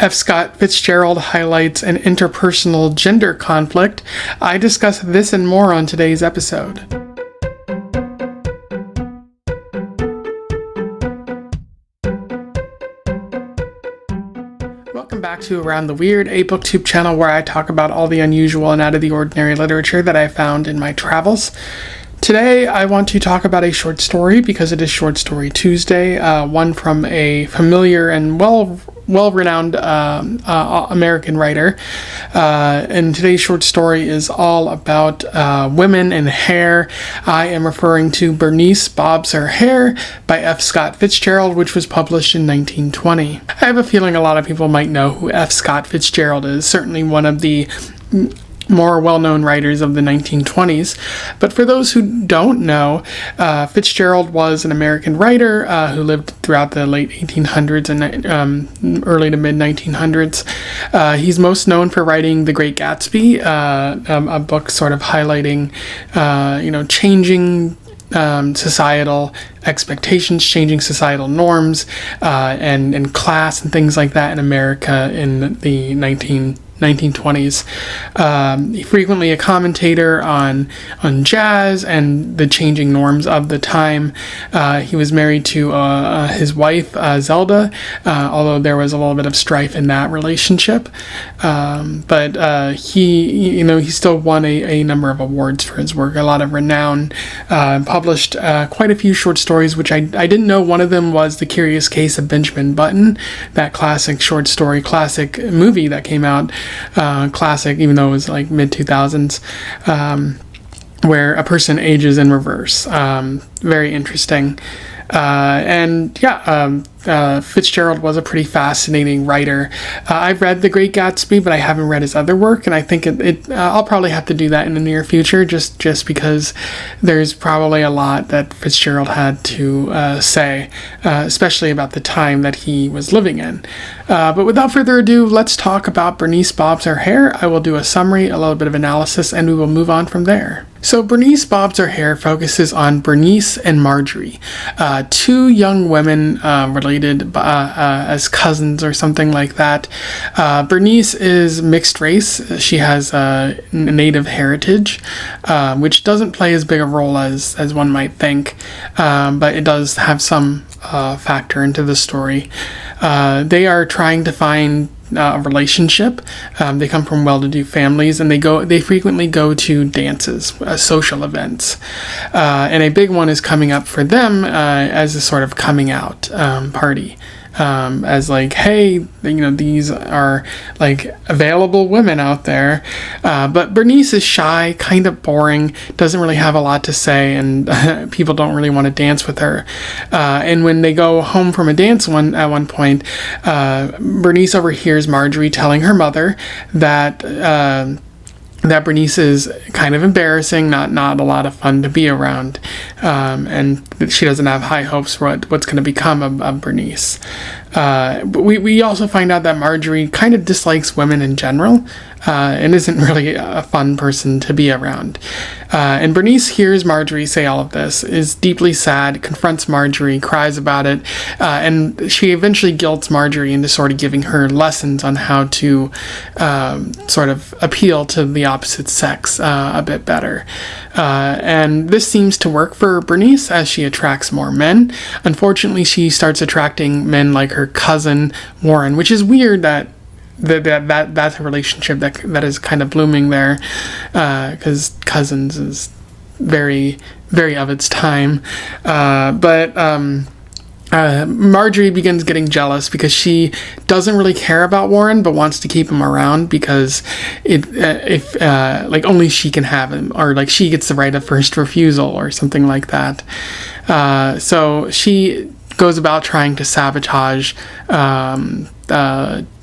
F. Scott Fitzgerald highlights an interpersonal gender conflict. I discuss this and more on today's episode. Welcome back to Around the Weird, a booktube channel where I talk about all the unusual and out of the ordinary literature that I found in my travels. Today, I want to talk about a short story because it is Short Story Tuesday, one from a familiar and well-renowned American writer. And today's short story is all about women and hair. I am referring to Bernice Bobs Her Hair by F. Scott Fitzgerald, which was published in 1920. I have a feeling a lot of people might know who F. Scott Fitzgerald is, certainly one of the more well-known writers of the 1920s. But for those who don't know, Fitzgerald was an American writer who lived throughout the late 1800s and early to mid-1900s. He's most known for writing The Great Gatsby, a book sort of highlighting, changing societal expectations, changing societal norms, and class and things like that in America in the 1920s. Frequently a commentator on jazz and the changing norms of the time. He was married to his wife Zelda, although there was a little bit of strife in that relationship. But he still won a number of awards for his work, a lot of renown. Published quite a few short stories, which I didn't know one of them was The Curious Case of Benjamin Button, that classic short story, classic movie that came out. Classic, even though it was like mid-2000s, where a person ages in reverse. Very interesting. Fitzgerald was a pretty fascinating writer. I've read The Great Gatsby, but I haven't read his other work, and I think I'll probably have to do that in the near future, just because there's probably a lot that Fitzgerald had to say, especially about the time that he was living in. But without further ado, let's talk about Bernice Bobs Her Hair. I will do a summary, a little bit of analysis, and we will move on from there. So Bernice Bobs Her Hair focuses on Bernice and Marjorie, two young women related as cousins or something like that. Bernice is mixed race. She has native heritage, which doesn't play as big a role as one might think, but it does have some factor into the story. They are trying to find a relationship. They come from well-to-do families, and they frequently go to dances, social events, and a big one is coming up for them as a sort of coming out party. As like, hey, these are like available women out there. But Bernice is shy, kind of boring, doesn't really have a lot to say, and people don't really want to dance with her. And when they go home from a dance at one point, Bernice overhears Marjorie telling her mother that Bernice is kind of embarrassing, not a lot of fun to be around, and that she doesn't have high hopes for what's going to become of Bernice. But we also find out that Marjorie kind of dislikes women in general, and isn't really a fun person to be around. And Bernice hears Marjorie say all of this, is deeply sad, confronts Marjorie, cries about it, and she eventually guilts Marjorie into sort of giving her lessons on how to sort of appeal to the opposite sex a bit better. And this seems to work for Bernice as she attracts more men. Unfortunately, she starts attracting men like her cousin Warren, which is weird that that's a relationship that is kind of blooming there, because cousins is very, very of its time. But Marjorie begins getting jealous because she doesn't really care about Warren, but wants to keep him around because only she can have him, or like she gets the right of first refusal or something like that. So she goes about trying to sabotage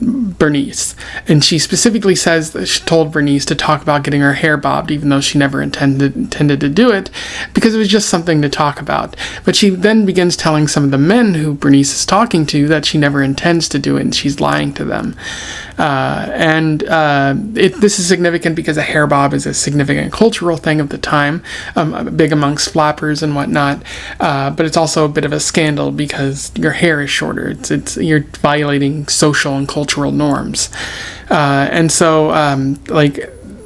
Bernice, and she specifically says that she told Bernice to talk about getting her hair bobbed, even though she never intended to do it, because it was just something to talk about. But she then begins telling some of the men who Bernice is talking to that she never intends to do it, and she's lying to them. This is significant because a hair bob is a significant cultural thing of the time, big amongst flappers and whatnot. But it's also a bit of a scandal because your hair is shorter. You're violating social and cultural norms. And so,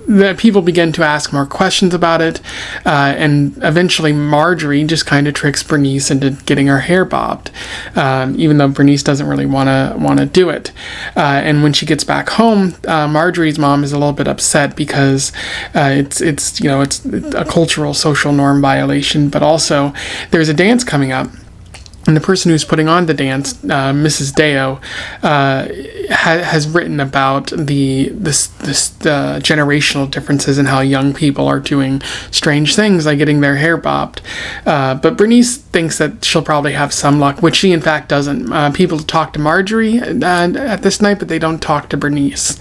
the people begin to ask more questions about it, and eventually Marjorie just kind of tricks Bernice into getting her hair bobbed, even though Bernice doesn't really want to do it. And when she gets back home, Marjorie's mom is a little bit upset because it's a cultural social norm violation, but also there's a dance coming up. And the person who's putting on the dance, Mrs. Deo, has written about the generational differences in how young people are doing strange things like getting their hair bobbed. But Bernice thinks that she'll probably have some luck, which she in fact doesn't. People talk to Marjorie at this night, but they don't talk to Bernice.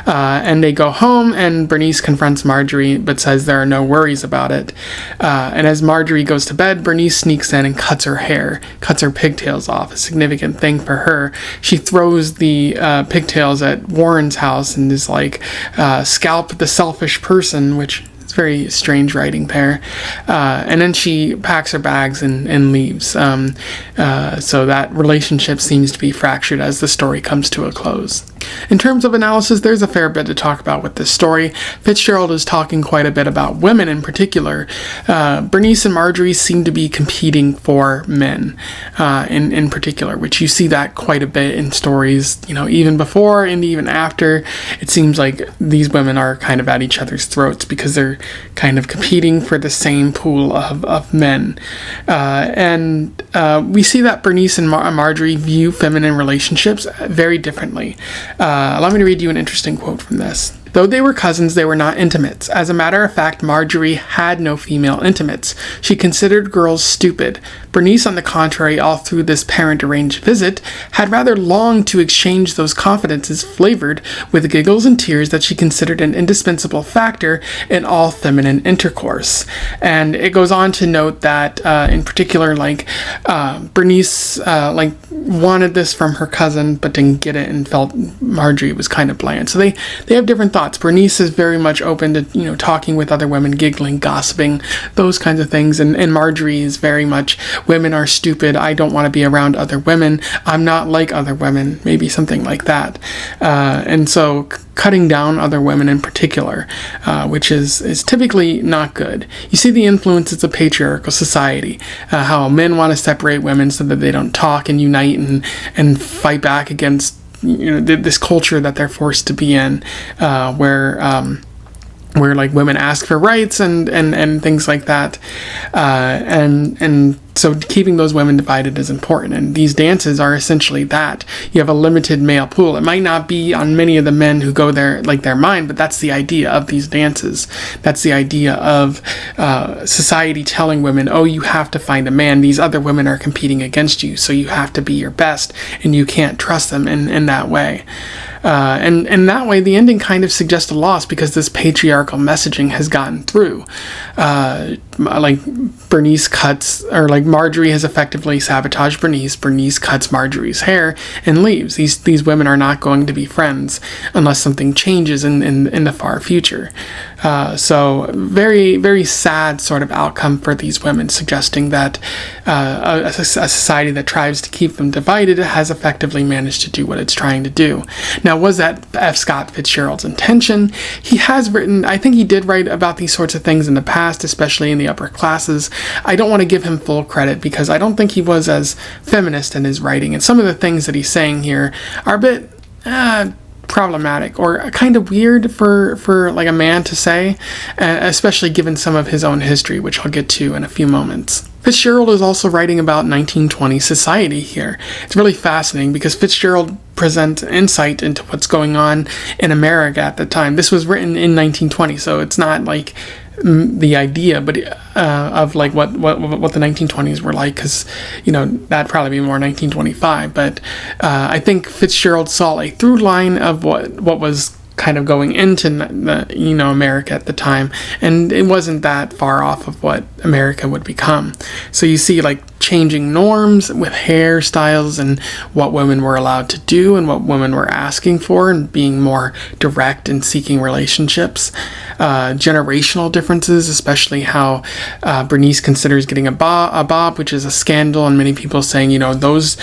And they go home, and Bernice confronts Marjorie, but says there are no worries about it. And as Marjorie goes to bed, Bernice sneaks in and cuts her pigtails off, a significant thing for her. She throws the pigtails at Warren's house and is like, scalp the selfish person, which is very strange writing there. And then she packs her bags and leaves. So that relationship seems to be fractured as the story comes to a close. In terms of analysis, there's a fair bit to talk about with this story. Fitzgerald is talking quite a bit about women in particular. Bernice and Marjorie seem to be competing for men in particular, which you see that quite a bit in stories, even before and even after. It seems like these women are kind of at each other's throats because they're kind of competing for the same pool of men. And we see that Bernice and Marjorie view feminine relationships very differently. Allow me to read you an interesting quote from this. Though they were cousins, they were not intimates. As a matter of fact, Marjorie had no female intimates. She considered girls stupid. Bernice, on the contrary, all through this parent-arranged visit, had rather longed to exchange those confidences flavored with giggles and tears that she considered an indispensable factor in all feminine intercourse. And it goes on to note that, in particular, Bernice, wanted this from her cousin, but didn't get it and felt Marjorie was kind of bland. So they have different thoughts. Bernice is very much open to, talking with other women, giggling, gossiping, those kinds of things. And Marjorie is very much, women are stupid. I don't want to be around other women. I'm not like other women. Maybe something like that. And so cutting down other women in particular, which is typically not good. You see the influences of patriarchal society, how men want to separate women so that they don't talk and unite and fight back against this culture that they're forced to be in, where women ask for rights and things like that, and so keeping those women divided is important. And these dances are essentially that. You have a limited male pool. It might not be on many of the men who go there like their mind, but that's the idea of these dances. That's the idea of society telling women, oh, you have to find a man. These other women are competing against you, so you have to be your best, and you can't trust them in that way. And that way, the ending kind of suggests a loss because this patriarchal messaging has gotten through. Bernice cuts, Marjorie has effectively sabotaged Bernice. Bernice cuts Marjorie's hair and leaves. These women are not going to be friends unless something changes in the far future. So very, very sad sort of outcome for these women, suggesting that a society that tries to keep them divided has effectively managed to do what it's trying to do. Now, was that F. Scott Fitzgerald's intention? He has written, I think he did write about these sorts of things in the past, especially in the upper classes. I don't want to give him full credit because I don't think he was as feminist in his writing, and some of the things that he's saying here are a bit problematic or kind of weird for like a man to say, especially given some of his own history, which I'll get to in a few moments. Fitzgerald is also writing about 1920 society here. It's really fascinating because Fitzgerald presents insight into what's going on in America at the time. This was written in 1920, so it's not like the idea, but of like what the 1920s were like, because that'd probably be more 1925. But I think Fitzgerald saw a through line of what was kind of going into America at the time, and it wasn't that far off of what America would become. So you see like changing norms with hairstyles and what women were allowed to do and what women were asking for, and being more direct in seeking relationships. Generational differences, especially how Bernice considers getting a bob, which is a scandal, and many people saying, those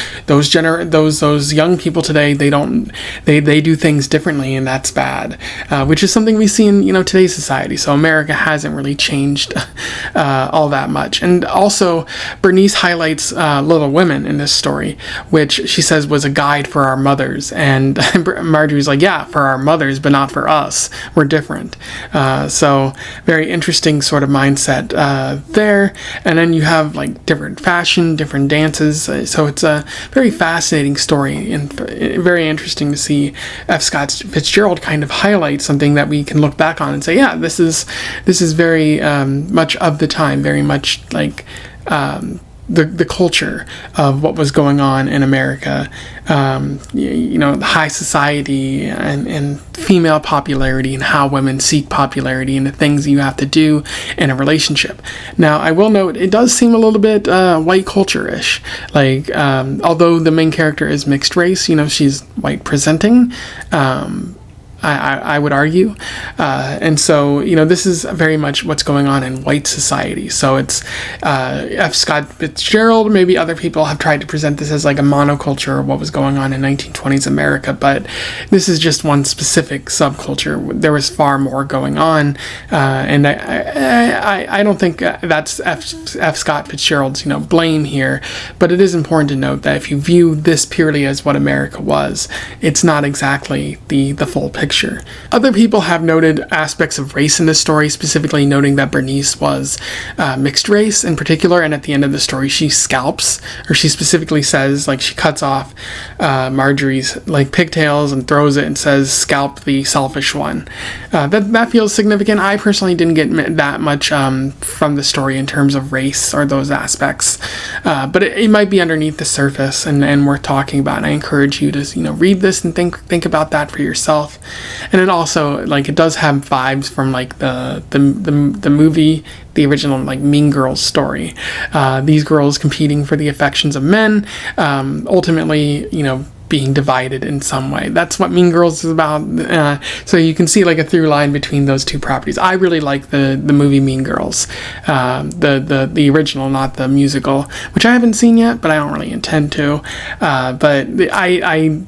young people today, they do things differently, and that's bad, which is something we see in today's society. So America hasn't really changed all that much. And also Bernice highlights Little Women in this story, which she says was a guide for our mothers, and Marjorie's like, yeah, for our mothers, but not for us, we're different. So very interesting sort of mindset there. And then you have like different fashion, different dances, so it's a very fascinating story, and very interesting to see F. Scott Fitzgerald kind of highlight something that we can look back on and say, yeah, this is very much of the time, very much like the culture of what was going on in America, the high society and female popularity, and how women seek popularity, and the things you have to do in a relationship. Now, I will note, it does seem a little bit white culture-ish. Like, although the main character is mixed race, she's white presenting, I would argue. And so, this is very much what's going on in white society. So it's F. Scott Fitzgerald, maybe other people have tried to present this as like a monoculture of what was going on in 1920s America, but this is just one specific subculture. There was far more going on, and I don't think that's F. Scott Fitzgerald's, blame here, but it is important to note that if you view this purely as what America was, it's not exactly the full picture. Other people have noted aspects of race in this story, specifically noting that Bernice was mixed race in particular, and at the end of the story she scalps, or she specifically says, like, she cuts off Marjorie's like pigtails and throws it and says, "Scalp the selfish one." That feels significant. I personally didn't get that much from the story in terms of race or those aspects, but it might be underneath the surface and worth talking about, and I encourage you to read this and think about that for yourself. And it also, like, it does have vibes from like the movie, the original like Mean Girls story. These girls competing for the affections of men, ultimately, being divided in some way. That's what Mean Girls is about. So you can see like a through line between those two properties. I really like the movie Mean Girls, the original, not the musical, which I haven't seen yet, but I don't really intend to. But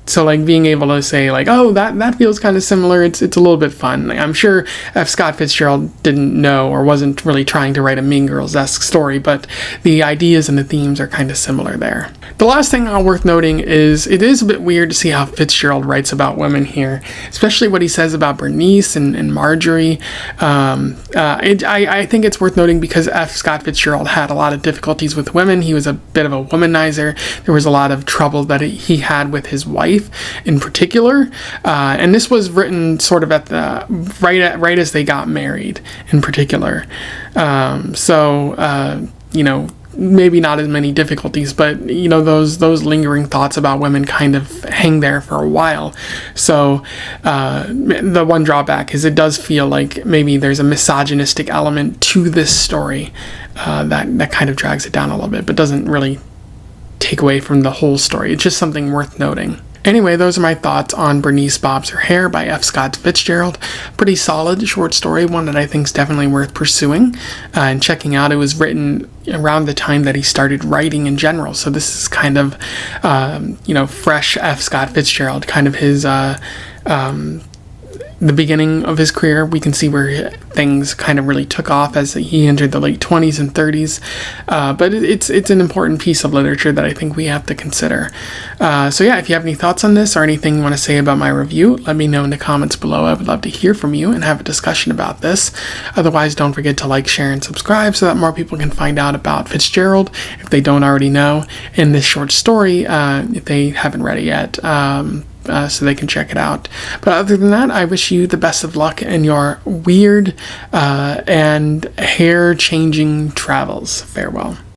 so like being able to say like, oh, that feels kind of similar. It's a little bit fun. Like, I'm sure F. Scott Fitzgerald didn't know or wasn't really trying to write a Mean Girls-esque story, but the ideas and the themes are kind of similar there. The last thing worth noting is it is a bit weird to see how Fitzgerald writes about women here, especially what he says about Bernice and Marjorie. I think it's worth noting because F. Scott Fitzgerald had a lot of difficulties with women. He was a bit of a womanizer. There was a lot of trouble that he had with his wife in particular, and this was written sort of at the right as they got married in particular. Maybe not as many difficulties, but those lingering thoughts about women kind of hang there for a while. So the one drawback is it does feel like maybe there's a misogynistic element to this story that kind of drags it down a little bit, but doesn't really take away from the whole story. It's just something worth noting. Anyway, those are my thoughts on Bernice Bobs Her Hair by F. Scott Fitzgerald. Pretty solid short story, one that I think is definitely worth pursuing and checking out. It was written around the time that he started writing in general, so this is kind of, fresh F. Scott Fitzgerald, kind of his the beginning of his career. We can see where things kind of really took off as he entered the late 20s and 30s. But it's an important piece of literature that I think we have to consider. So yeah, if you have any thoughts on this or anything you want to say about my review, let me know in the comments below. I would love to hear from you and have a discussion about this. Otherwise, don't forget to like, share, and subscribe so that more people can find out about Fitzgerald if they don't already know, in this short story if they haven't read it yet. So they can check it out. But other than that, I wish you the best of luck in your weird and hair-changing travels. Farewell.